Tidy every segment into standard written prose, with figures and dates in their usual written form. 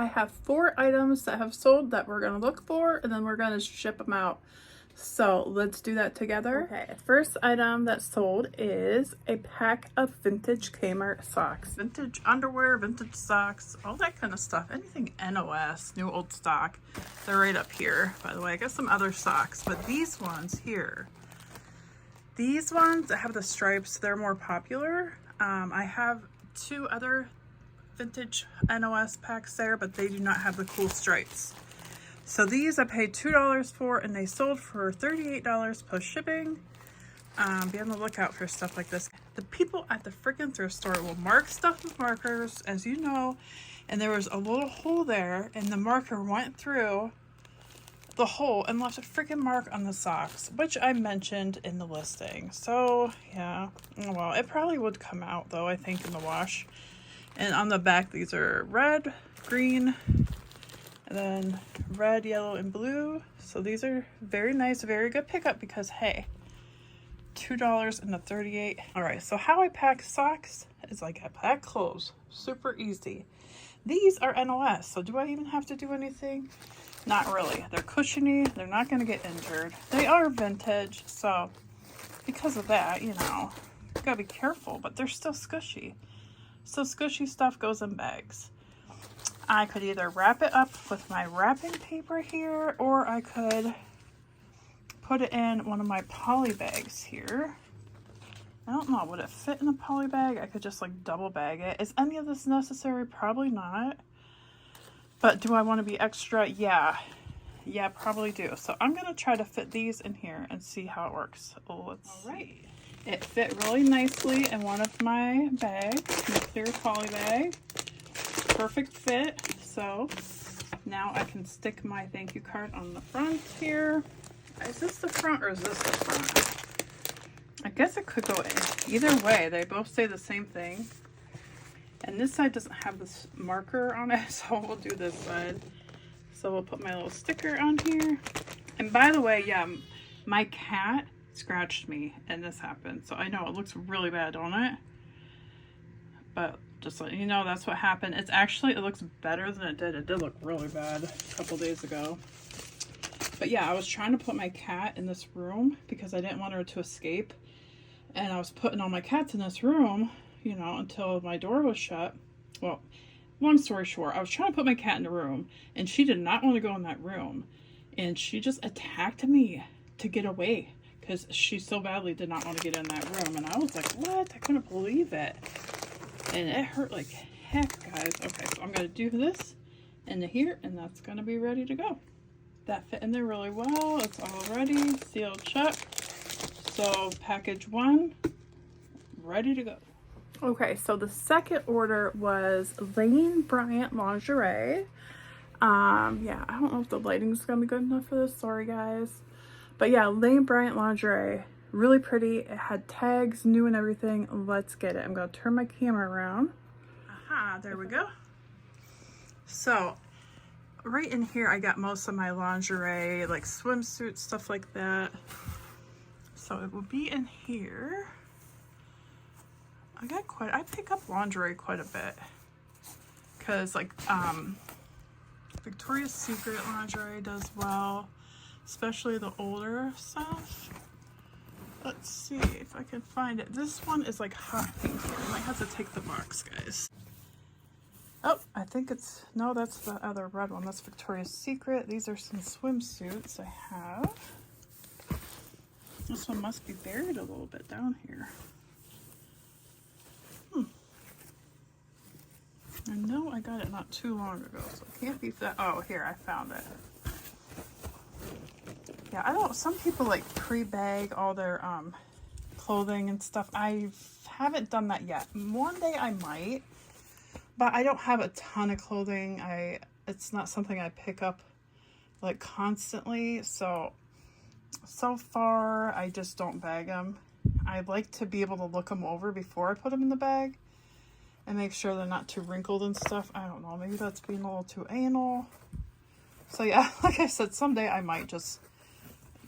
I have 4 items that have sold that we're gonna look for, and then we're gonna ship them out. So let's do that together. Okay, first item that sold is a pack of vintage Kmart socks. Vintage underwear, vintage socks, all that kind of stuff. Anything NOS, new old stock. They're right up here, by the way. I got some other socks, but these ones here, these ones that have the stripes, they're more popular. I have 2 other vintage NOS packs there, but they do not have the cool stripes. So these I paid $2 for, and they sold for $38 plus shipping. Be on the lookout for stuff like this. The people at the freaking thrift store will mark stuff with markers, as you know, and there was a little hole there, and the marker went through the hole and left a freaking mark on the socks, which I mentioned in the listing. So yeah, well, it probably would come out though, I think, in the wash. And on the back, these are red, green, and then red, yellow, and blue. So these are very nice, very good pickup because, hey, $2 and a 38. All right, so how I pack socks is like I pack clothes. Super easy. These are NOS, so do I even have to do anything? Not really. They're cushiony. They're not going to get injured. They are vintage, so because of that, you know, you gotta be careful, but they're still squishy. So squishy stuff goes in bags. I could either wrap it up with my wrapping paper here, or I could put it in one of my poly bags here. I don't know, would it fit in a poly bag? I could just like double bag it. Is any of this necessary? Probably not. But do I want to be extra? Yeah, probably do. So I'm gonna try to fit these in here and see how it works. Let's see. It fit really nicely in one of my bags, my clear poly bag. Perfect fit. So now I can stick my thank you card on the front here. Is this the front or is this the front? I guess it could go in either way. They both say the same thing. And this side doesn't have this marker on it, so we'll do this side. So we'll put my little sticker on here. And by the way, yeah, my cat scratched me and this happened. So I know it looks really bad, don't it? But just letting you know, that's what happened. It's actually, it looks better than it did. It did look really bad a couple days ago. But yeah, I was trying to put my cat in this room because I didn't want her to escape. And I was putting all my cats in this room, you know, until my door was shut. Well, long story short, I was trying to put my cat in the room and she did not want to go in that room. And she just attacked me to get away because she so badly did not want to get in that room. And I was like, what? I couldn't believe it. And it hurt like heck, guys. Okay, so I'm going to do this into here and that's going to be ready to go. That fit in there really well. It's all ready, sealed shut. So package 1, ready to go. Okay, so the second order was Lane Bryant lingerie. Yeah, I don't know if the lighting's gonna be good enough for this. Sorry, guys. But yeah, Lane Bryant lingerie, really pretty. It had tags, new and everything. Let's get it. I'm gonna turn my camera around. Aha, there we go. So right in here, I got most of my lingerie, like swimsuits, stuff like that. So it will be in here. I pick up lingerie quite a bit. Cause like, Victoria's Secret lingerie does well, especially the older stuff. Let's see if I can find it. This one is like hot pink here. I might have to take the box, guys. Oh, I think it's, no, that's the other red one. That's Victoria's Secret. These are some swimsuits I have. This one must be buried a little bit down here. I know I got it not too long ago, so it can't be that. Oh, here, I found it. Yeah, I don't, some people like pre-bag all their clothing and stuff. I haven't done that yet. One day I might, but I don't have a ton of clothing. It's not something I pick up like constantly, so far I just don't bag them. I like to be able to look them over before I put them in the bag and make sure they're not too wrinkled and stuff. I don't know, maybe that's being a little too anal. So yeah, like I said, someday I might just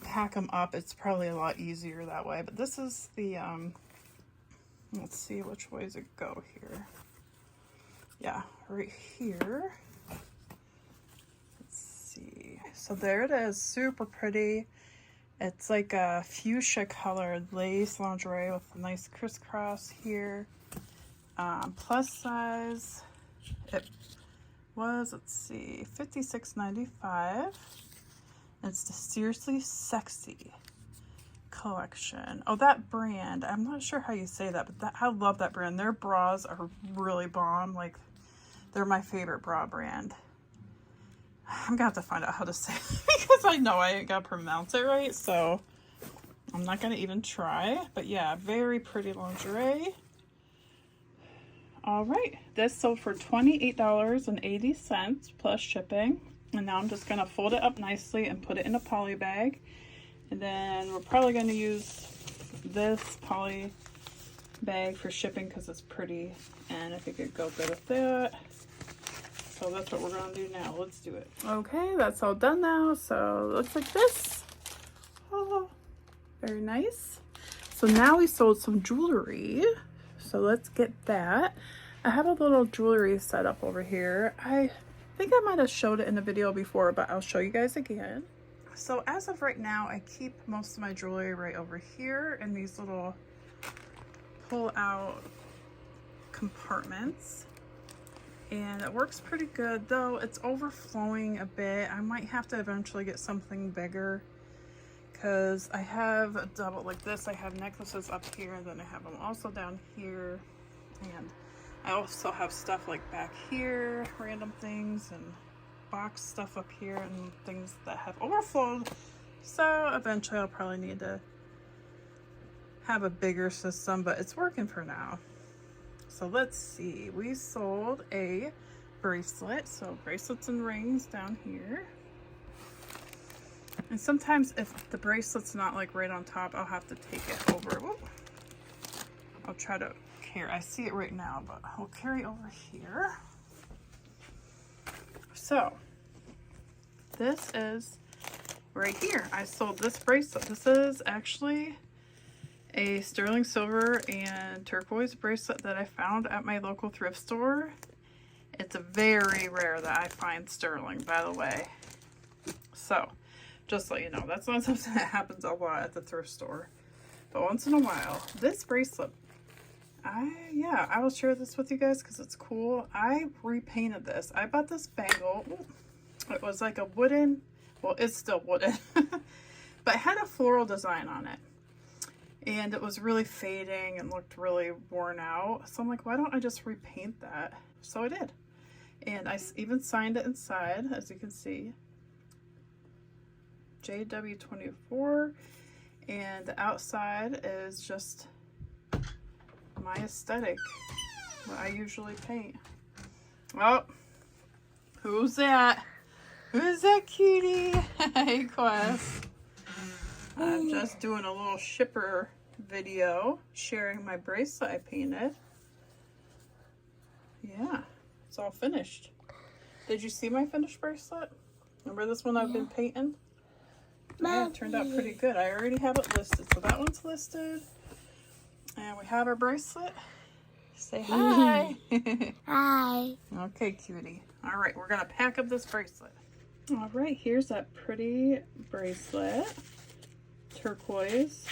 pack them up. It's probably a lot easier that way. But this is the, let's see, which way does it go here? Yeah, right here. So there it is, super pretty. It's like a fuchsia colored lace lingerie with a nice crisscross here. Plus size. It was, let's see, $56.95. It's the Seriously Sexy collection. Oh, that brand, I'm not sure how you say that, but I love that brand. Their bras are really bomb. Like, they're my favorite bra brand. I'm gonna have to find out how to say it because I know I ain't gonna pronounce it right, so I'm not gonna even try. But yeah, very pretty lingerie. All right, this sold for $28.80 plus shipping. And now I'm just gonna fold it up nicely and put it in a poly bag. And then we're probably gonna use this poly bag for shipping because it's pretty and I think it'd go good with that. So that's what we're gonna do now. Let's do it. Okay, that's all done now. So it looks like this. Oh, very nice. So now we sold some jewelry. So let's get that. I have a little jewelry set up over here. I think I might have showed it in the video before, but I'll show you guys again. So as of right now, I keep most of my jewelry right over here in these little pull out compartments. And it works pretty good, though it's overflowing a bit. I might have to eventually get something bigger because I have a double like this. I have necklaces up here, and then I have them also down here. And I also have stuff like back here, random things, and box stuff up here, and things that have overflowed. So eventually I'll probably need to have a bigger system, but it's working for now. So let's see, we sold a bracelet. So bracelets and rings down here. And sometimes if the bracelet's not like right on top, I'll have to take it over. Whoop. I'll try to carry, I see it right now, but I'll carry over here. So this is right here. I sold this bracelet. This is actually a sterling silver and turquoise bracelet that I found at my local thrift store. It's very rare that I find sterling, by the way. So just so you know, that's not something that happens a lot at the thrift store, but once in a while. This bracelet, I will share this with you guys because it's cool. I repainted this. I bought this bangle. It was like a wooden, well, it's still wooden, but it had a floral design on it. And it was really fading and looked really worn out. So I'm like, why don't I just repaint that? So I did. And I even signed it inside, as you can see. JW24. And the outside is just my aesthetic, what I usually paint. Oh, who's that? Who's that cutie? Hey, Quest. I'm just doing a little shipper video, sharing my bracelet I painted. Yeah, it's all finished. Did you see my finished bracelet? Remember this one I've been painting? Yeah, it turned out pretty good. I already have it listed, so that one's listed. And we have our bracelet. Say hi. Hi. Okay, cutie. All right, we're gonna pack up this bracelet. All right, here's that pretty bracelet. Turquoise,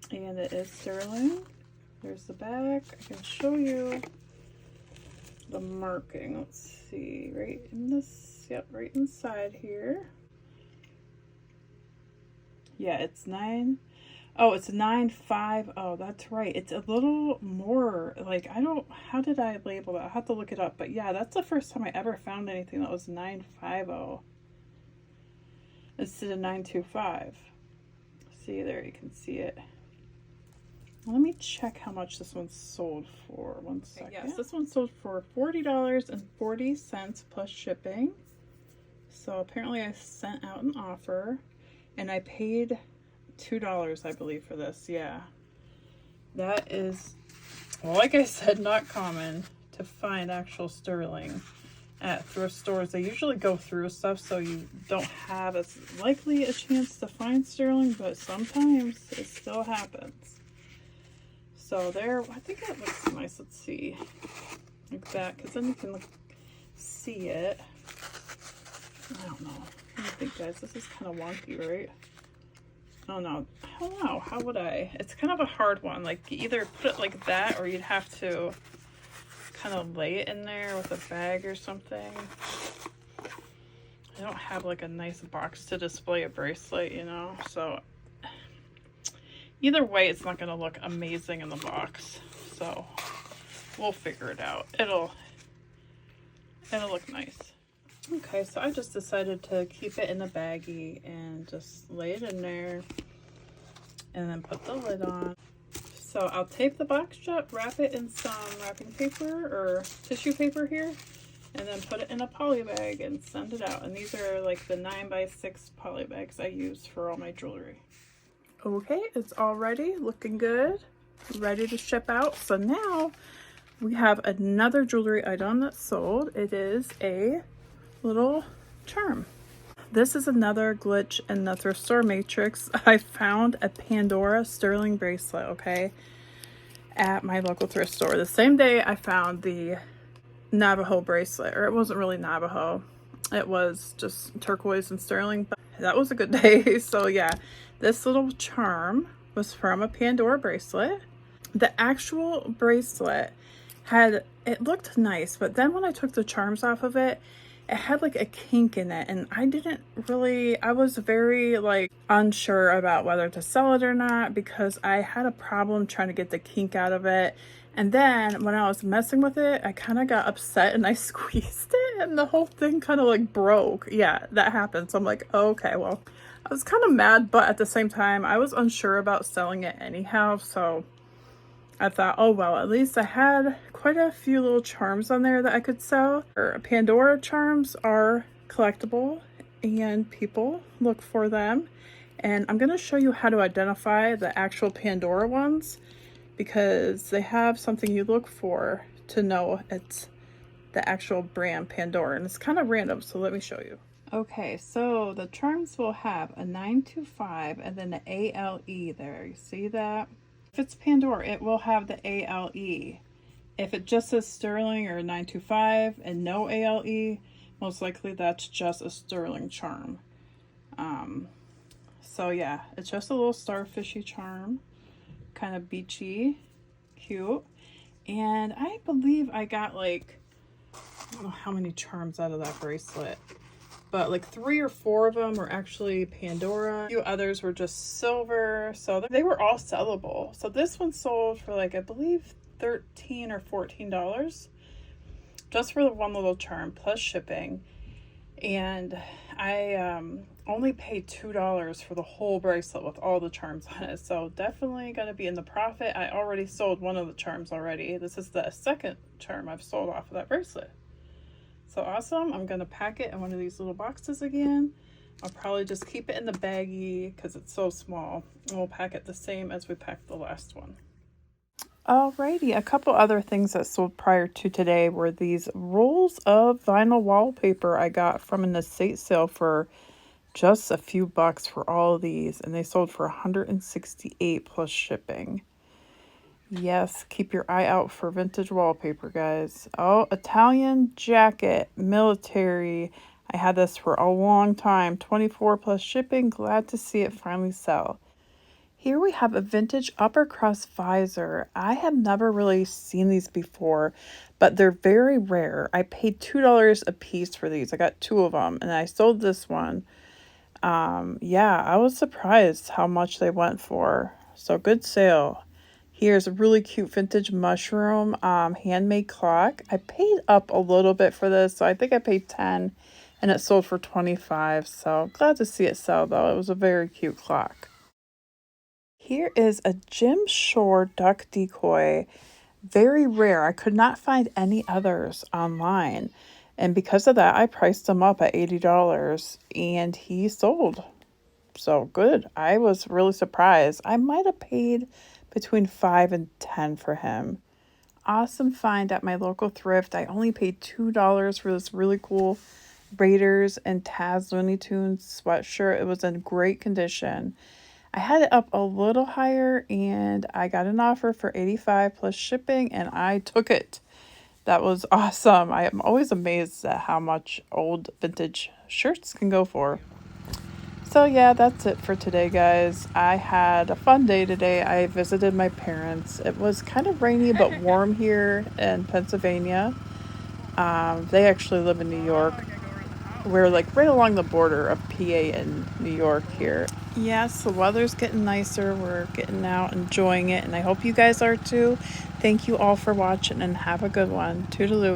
and it is sterling. There's the back. I can show you the marking. Let's see, right in this, yep, right inside here. Yeah, it's 950. That's right. It's a little more like, how did I label that? I'll have to look it up, but yeah, that's the first time I ever found anything that was 950 instead of 925. See there, you can see it. Let me check how much this one sold for. 1 second. Yes, this one sold for $40.40 plus shipping. So apparently I sent out an offer and I paid $2, I believe, for this. Yeah, that is, well, like I said, not common to find actual sterling at thrift stores. They usually go through stuff, so you don't have as likely a chance to find sterling, but sometimes it still happens. So there, I think that looks nice. Let's see, like that, because then you can see it. I don't know. What do you think, guys? This is kind of wonky, right? Oh no, I don't know. How would I? It's kind of a hard one. Like, you either put it like that, or you'd have to kind of lay it in there with a bag or something. I don't have like a nice box to display a bracelet, you know, so either way it's not going to look amazing in the box. So we'll figure it out. It'll look nice. Okay, so I just decided to keep it in the baggie and just lay it in there and then put the lid on. So I'll tape the box shut, wrap it in some wrapping paper or tissue paper here, and then put it in a poly bag and send it out. And these are like the 9x6 poly bags I use for all my jewelry. Okay, it's all ready, looking good, ready to ship out. So now we have another jewelry item that's sold. It is a little charm. This is another glitch in the thrift store matrix. I found a Pandora sterling bracelet, okay, at my local thrift store. The same day I found the Navajo bracelet, or it wasn't really Navajo. It was just turquoise and sterling, but that was a good day. So yeah, this little charm was from a Pandora bracelet. The actual bracelet it looked nice, but then when I took the charms off of it, it had like a kink in it, and I was very like unsure about whether to sell it or not because I had a problem trying to get the kink out of it. And then when I was messing with it, I kind of got upset and I squeezed it and the whole thing kind of like broke. Yeah, that happened. So I'm like, oh, okay, well, I was kind of mad, but at the same time, I was unsure about selling it anyhow. So I thought, oh, well, at least I had quite a few little charms on there that I could sell. Pandora charms are collectible and people look for them. And I'm going to show you how to identify the actual Pandora ones because they have something you look for to know it's the actual brand Pandora. And it's kind of random, so let me show you. Okay, so the charms will have a 925 and then the ALE there. You see that? If it's Pandora, it will have the ALE. If it just says sterling or 925 and no ALE, most likely that's just a sterling charm. So yeah, it's just a little starfishy charm, kind of beachy, cute. And I believe I got like, I don't know how many charms out of that bracelet, but like 3 or 4 of them were actually Pandora. A few others were just silver, so they were all sellable. So this one sold for like, I believe $13 or $14 just for the one little charm plus shipping. And I only paid $2 for the whole bracelet with all the charms on it, so definitely gonna be in the profit. I already sold one of the charms already. This is the second charm I've sold off of that bracelet. So awesome. I'm going to pack it in one of these little boxes again. I'll probably just keep it in the baggie because it's so small. And we'll pack it the same as we packed the last one. Alrighty, a couple other things that sold prior to today were these rolls of vinyl wallpaper I got from an estate sale for just a few bucks for all of these. And they sold for $168 plus shipping. Yes, keep your eye out for vintage wallpaper, guys. Oh, Italian jacket, military. I had this for a long time. $24 plus shipping. Glad to see it finally sell. Here we have a vintage upper crust visor. I have never really seen these before, but they're very rare. I paid $2 a piece for these. I got 2 of them, and I sold this one. Yeah, I was surprised how much they went for. So good sale. Here's a really cute vintage mushroom handmade clock. I paid up a little bit for this, so I think I paid $10 and it sold for $25. So glad to see it sell though. It was a very cute clock. Here is a Jim Shore duck decoy. Very rare. I could not find any others online. And because of that, I priced him up at $80 and he sold. So good. I was really surprised. I might have paid between $5 and $10 for him. Awesome find at my local thrift. I only paid $2 for this really cool Raiders and Taz Looney Tunes sweatshirt. It was in great condition. I had it up a little higher and I got an offer for $85 plus shipping and I took it That was awesome. I am always amazed at how much old vintage shirts can go for. So yeah, that's it for today, guys. I had a fun day today. I visited my parents. It was kind of rainy but warm here in Pennsylvania. They actually live in New York. We're like right along the border of PA and New York here. Yes, the weather's getting nicer. We're getting out, enjoying it, and I hope you guys are too. Thank you all for watching and have a good one. Toodaloo.